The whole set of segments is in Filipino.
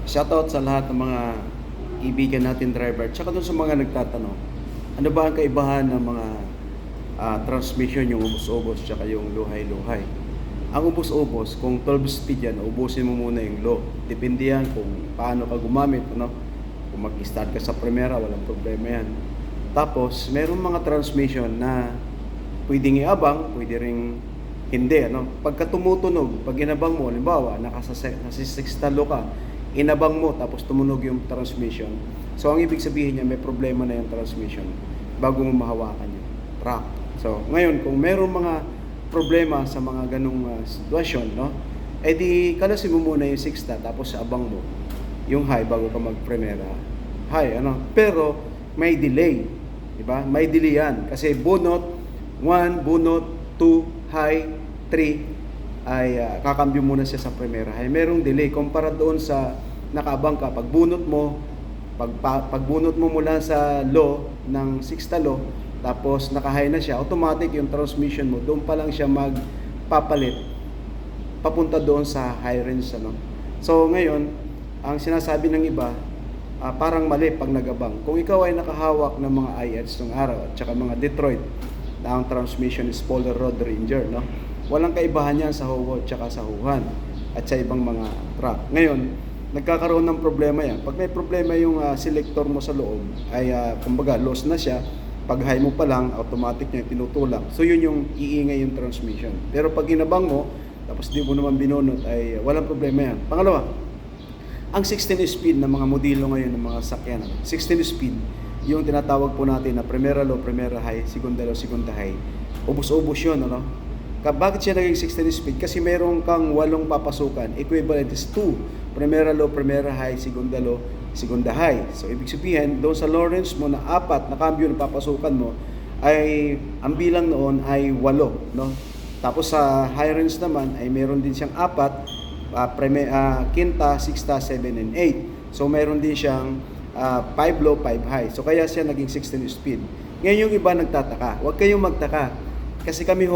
Shoutout sa lahat ng mga kaibigan natin driver, tsaka dun sa mga nagtatanong, ano ba ang kaibahan ng mga transmission, yung ubos-ubos tsaka yung luhay-luhay. Ang ubos-ubos, kung 12 speed yan, ubusin mo muna yung low. Depende yan kung paano ka gumamit, ano? Kung mag-start ka sa primera, walang problema yan. Tapos, meron mga transmission na pwedeng iabang, pwede ring hindi, ano? Pagka tumutunog, pag inabang mo, halimbawa, nasa 6 talo ka, inabang mo, tapos tumunog yung transmission. So, ang ibig sabihin niya, may problema na yung transmission bago mo mahawakan yung track. So, ngayon, kung meron mga problema sa mga ganung sitwasyon, no? Eh di, kalasin mo muna yung 6 tapos abang mo yung high bago ka mag-primera. High, ano? Pero, may delay. Diba? May delay yan. Kasi bunot 1, bunot 2, high 3, ay kakambyo muna siya sa primera high. Merong delay kumpara doon sa nakaabang ka. Pagbunot mo, pagbunot mo mula sa low ng 6 talo, tapos naka-high na siya, automatic yung transmission mo, doon pa lang siya magpapalit papunta doon sa high range, ano. So ngayon, ang sinasabi ng iba, parang mali pag nagabang. Kung ikaw ay nakahawak ng mga IH ng araw at saka mga Detroit, na ang transmission is Polar Road Ranger, no? Walang kaibahan yan sa Howo at saka sa Huhan at sa ibang mga truck. Ngayon, nagkakaroon ng problema yan. Pag may problema yung selector mo sa loob, ay kumbaga lost na siya. Pag high mo pa lang, automatic niya tinutulak. So yun yung iingay yung transmission. Pero pag inabang mo, tapos di mo naman binunot, ay walang problema yan. Pangalawa, ang 16 speed ng mga modelo ngayon ng mga sakyan, 16 speed, yung tinatawag po natin na primera low, primera high, segunda low, segunda high. Ubus-ubus yun, ano? Bakit siya naging 16 speed? Kasi meron kang 8 papasukan. Equivalent is 2. Primera low, primera high, segunda low, segunda high. So, ibig sabihin, doon sa Lawrence mo na 4 na cambio na papasukan mo, ay ang bilang noon ay 8. No? Tapos sa high range naman, ay meron din siyang 4, quinta, sixta, 7, and 8. So, meron din siyang 5 low, 5 high. So, kaya siya naging 16 speed. Ngayon yung iba nagtataka. Huwag kayong magtaka. Kasi kami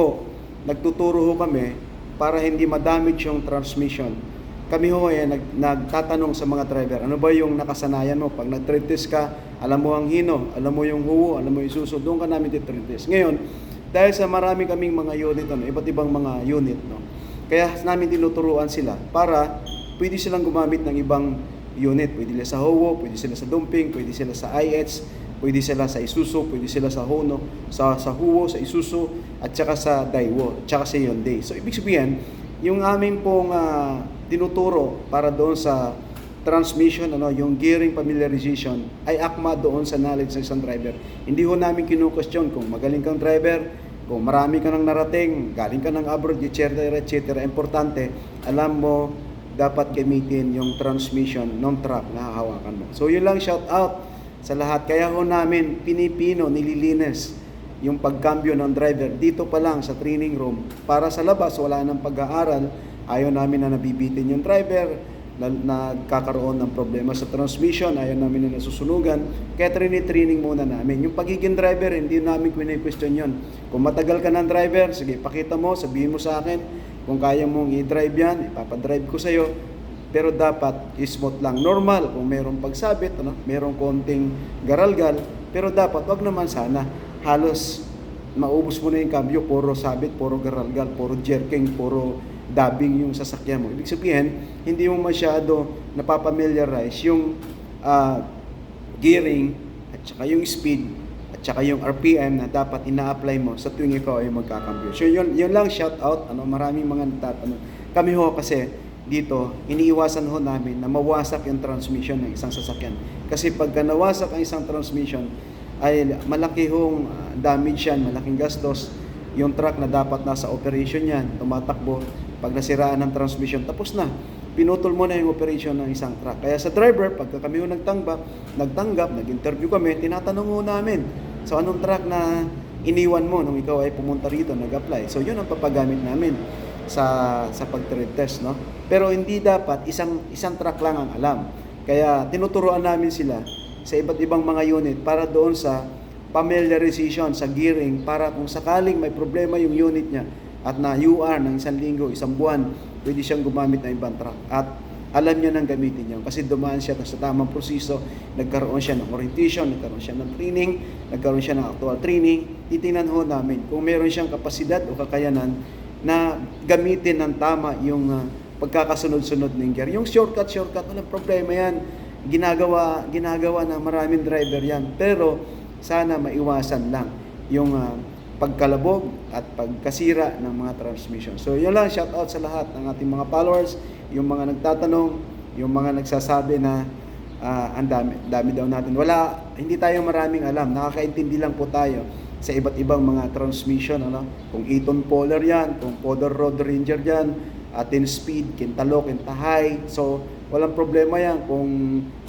nagtuturo kami para hindi ma-damage yung transmission. Kami ay nagtatanong sa mga driver, ano ba yung nakasanayan mo? Pag nag-tread test ka, alam mo ang hino, alam mo yung huwo, alam mo yung suso, doon ka namin tread test. Ngayon, dahil sa marami kaming mga unit, iba't ibang mga unit, no? Kaya namin tinuturuan sila para pwede silang gumamit ng ibang unit. Pwede sila sa Howo, pwede sila sa Dumping, pwede sila sa IH, pwede sila sa Isuzu, pwede sila sa Hono, sa Huwo, sa Isuzu, at saka sa Daiwo, at saka sa Hyundai. So, ibig sabihin, yung aming pong tinuturo para doon sa transmission, yung gearing familiarization, ay akma doon sa knowledge ng isang driver. Hindi ho namin kinu-question kung magaling kang driver, kung marami ka nang narating, galing ka ng abroad, etc., etc. Importante, alam mo, dapat gamitin yung transmission ng truck na hahawakan mo. So, yun lang, shout out sa lahat. Kaya ho namin pinipino, nililinis yung pagkambyo ng driver dito pa lang sa training room. Para sa labas, wala nang pag-aaral. Ayaw namin na nabibitin yung driver, na nagkakaroon ng problema sa transmission, ayaw namin na nasusunugan. Kaya training muna namin. Yung pagiging driver, hindi namin question yun. Kung matagal ka ng driver, sige, pakita mo, sabihin mo sa akin, kung kaya mong i-drive yan, ipapadrive ko sa'yo. Pero dapat smooth lang. Normal, kung mayroong pagsabit, mayroong konting garalgal, pero dapat, wag naman sana, halos maubos mo na yung cambio, puro sabit, puro garalgal, puro jerking, puro dubbing yung sasakyan mo. Ibig sabihin, hindi mo masyado napapamiliarize yung gearing, at saka yung speed, at saka yung RPM na dapat ina-apply mo sa tuwing ikaw ay magkakambyo. So yun lang, shout out, maraming mga nagtatanong. Kami kasi dito, iniiwasan namin na mawasak yung transmission ng isang sasakyan. Kasi pagka nawasak ang isang transmission, ay malaki damage yan, malaking gastos. Yung truck na dapat nasa operation yan, tumatakbo, pag nasiraan ng transmission, tapos na. Pinutol mo na yung operation ng isang truck. Kaya sa driver, pagka kami nagtanggap, nag-interview kami, tinatanong namin, so anong truck na iniwan mo nung ikaw ay pumunta rito, nag-apply? So yun ang papagamit namin sa pag-tread test, no? Pero hindi dapat isang truck lang ang alam. Kaya tinuturuan namin sila sa iba't ibang mga unit para doon sa familiarization sa gearing, para kung sakaling may problema yung unit niya at na UR ng 1 linggo, 1 buwan, pwede siyang gumamit ng ibang truck. At alam niya nang gamitin yun. Kasi dumaan siya sa tamang proseso, nagkaroon siya ng orientation, nagkaroon siya ng training, nagkaroon siya ng actual training. Titingnan ho namin kung meron siyang kapasidad o kakayanan na gamitin ng tama yung pagkakasunod-sunod ng gear. Yung shortcut, walang problema yan. Ginagawa ng maraming driver yan. Pero sana maiwasan lang yung pagkalabog at pagkasira ng mga transmission. So yun lang, shout out sa lahat ng ating mga followers, yung mga nagtatanong, yung mga nagsasabi na ang dami daw natin. Hindi tayo maraming alam, nakakaintindi lang po tayo sa iba't ibang mga transmission, kung Eaton Polar yan, kung Podor Road Ranger yan, 10 speed, Kintalok, Kintahay. So walang problema yan. Kung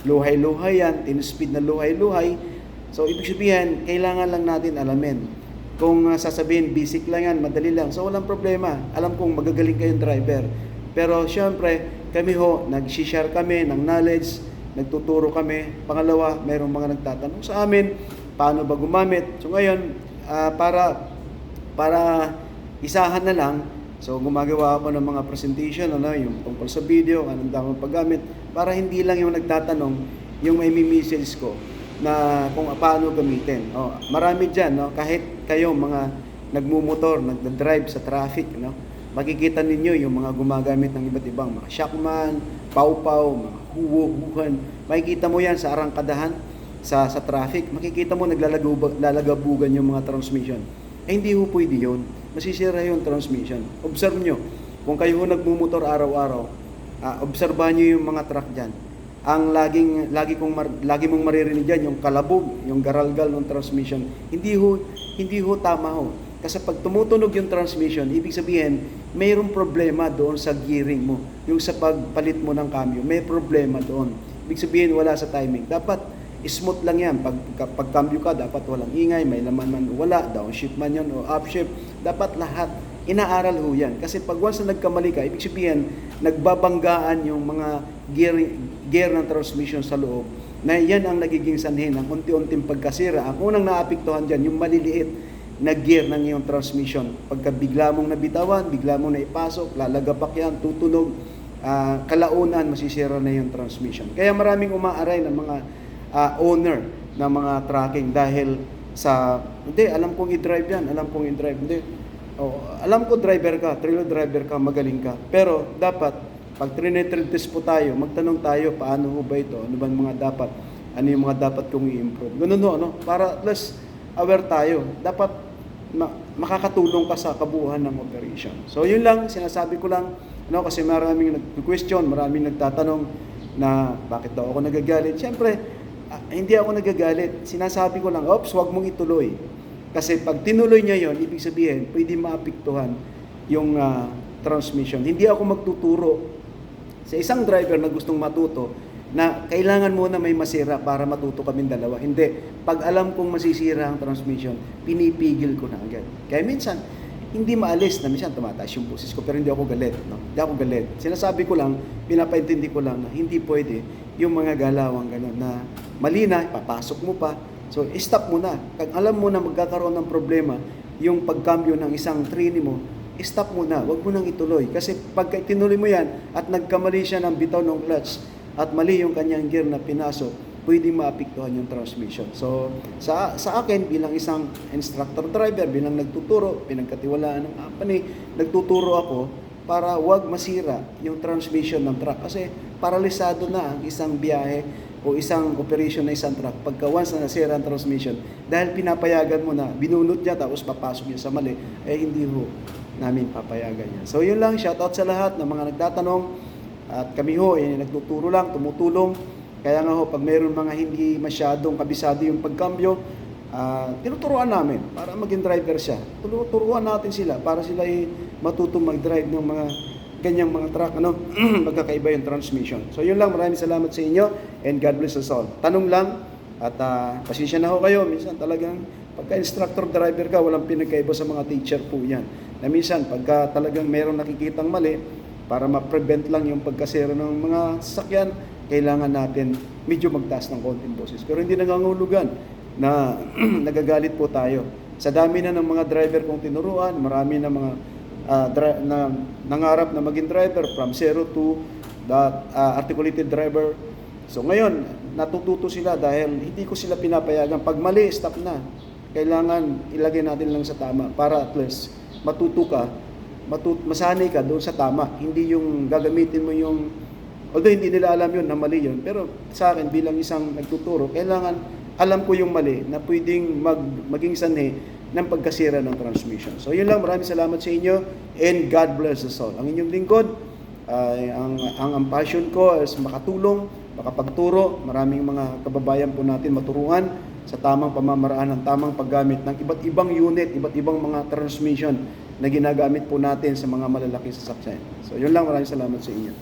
luhay-luhay yan, 10 speed na luhay-luhay. So ibig sabihin, kailangan lang natin alamin. Kung sasabihin, basic lang yan, madali lang. So walang problema. Alam kong magagaling kayong driver. Pero syempre, kami ho, nag-share kami ng knowledge, nagtuturo kami. Pangalawa, mayroong mga nagtatanong sa amin, paano ba gumamit. So ngayon, para isahan na lang, so gumagawa ako ng mga presentation, yung tungkol sa video, anong damang paggamit, para hindi lang yung nagtatanong, yung may message ko, na kung paano gamitin. Marami dyan, kahit kayo mga nagmumotor, nagdadrive sa traffic, makikita ninyo yung mga gumagamit ng iba't ibang mga shockman, pawpaw, mga huwo-huhan. Makikita mo yan sa arangkadahan, sa traffic. Makikita mo naglalagabugan yung mga transmission. Hindi ho pwede yun. Masisira yung transmission. Observe nyo, kung kayo ho nagmumotor araw-araw, obserbahan nyo yung mga truck dyan. Ang lagi mong maririnig diyan yung kalabog, yung garalgal ng transmission. Hindi ho tama ho. Kasi pag tumutunog yung transmission, ibig sabihin mayroong problema doon sa gearing mo. Yung sa pagpalit mo ng cambio, may problema doon. Ibig sabihin wala sa timing. Dapat smooth lang yan. Pag cambio ka, dapat walang ingay, may laman man o wala, downshift man yan o upshift. Dapat lahat inaaral ho yan. Kasi pag once na nagkamali ka, ibig sabihin nagbabanggaan yung mga gear ng transmission sa loob, na yan ang nagiging sanhin ng unti-unting pagkasira. Ang unang naapektuhan dyan, yung maliliit na gear ng iyong transmission. Pagka bigla mong nabitawan, bigla mong naipasok, lalagapak yan, tutunog, kalaunan, masisira na yung transmission. Kaya maraming umaaray ng mga owner ng mga tracking dahil hindi, alam kong i-drive yan, hindi. Alam ko driver ka, trailer driver ka, magaling ka. Pero dapat, pag training test po tayo, magtanong tayo, paano ho ba ito? Ano ba ano yung mga dapat kong i-improve? Ganun ho, para at least aware tayo. Dapat makakatulong ka sa kabuuan ng operation. So yun lang, sinasabi ko lang, kasi maraming nag-question, maraming nagtatanong na bakit daw ako nagagalit. Siyempre, hindi ako nagagalit. Sinasabi ko lang, wag mong ituloy. Kasi pag tinuloy niya yon, ibig sabihin, pwede maapektuhan yung transmission. Hindi ako magtuturo sa isang driver na gustong matuto na kailangan muna may masira para matuto kaming dalawa. Hindi. Pag alam kong masisira ang transmission, pinipigil ko na agad. Kaya minsan, hindi maalis na minsan tumataas yung boses ko, pero hindi ako galit. Hindi ako galit. Sinasabi ko lang, pinapaintindi ko lang na hindi pwede yung mga galawang gano'n na mali na, papasok mo pa. So, stop mo na. Pag alam mo na magkakaroon ng problema, yung pagkambyo ng isang trainee mo, stop mo na, wag mo nang ituloy. Kasi pag tinuloy mo yan at nagkamali siya ng bitaw ng clutch at mali yung kanyang gear na pinasok, pwedeng maapektuhan yung transmission. So, sa akin, bilang isang instructor driver, bilang nagtuturo, pinagkatiwalaan ng company, nagtuturo ako para wag masira yung transmission ng truck. Kasi paralisado na ang isang biyahe o isang operation na isang truck pagka once na nasira ang transmission. Dahil pinapayagan mo na, binunot niya tapos papasok niya sa mali, hindi ho namin papayagan yan. So yun lang, shoutout sa lahat ng mga nagtatanong at kami ho nagtuturo lang, tumutulong. Kaya nga ho, pag mayroon mga hindi masyadong kabisado yung pagkambyo, tinuturuan namin para maging driver siya. Turuan natin sila para sila matutong mag-drive ng mga ganyang mga truck, magkakaiba yung transmission. So yun lang, maraming salamat sa inyo and God bless us all. Tanong lang at pasensya na ho kayo, minsan talagang pagka-instructor driver ka, walang pinagkaiba sa mga teacher po yan. Na minsan, pagka talagang mayroong nakikitang mali, para ma-prevent lang yung pagkasira ng mga sasakyan, kailangan natin medyo magtaas ng konting boses. Pero hindi nangangulugan na nagagalit po tayo. Sa dami na ng mga driver kong tinuruan, marami na mga nangarap na maging driver from 0 to articulated driver. So ngayon, natututo sila dahil hindi ko sila pinapayagan. Pag mali, stop na. Kailangan ilagay natin lang sa tama para at least matuto ka, masanay ka doon sa tama. Hindi yung gagamitin mo yung, although hindi nila alam yun na mali yun, pero sa akin bilang isang nagtuturo, kailangan alam ko yung mali na pwedeng maging sanhi ng pagkasira ng transmission. So yun lang, maraming salamat sa inyo and God bless us all. Ang inyong lingkod, ang passion ko is makatulong, makapagturo, maraming mga kababayan po natin maturuan sa tamang pamamaraan, ng tamang paggamit ng iba't ibang unit, iba't ibang mga transmission na ginagamit po natin sa mga malalaking sasakyan. So yun lang, maraming salamat sa inyo.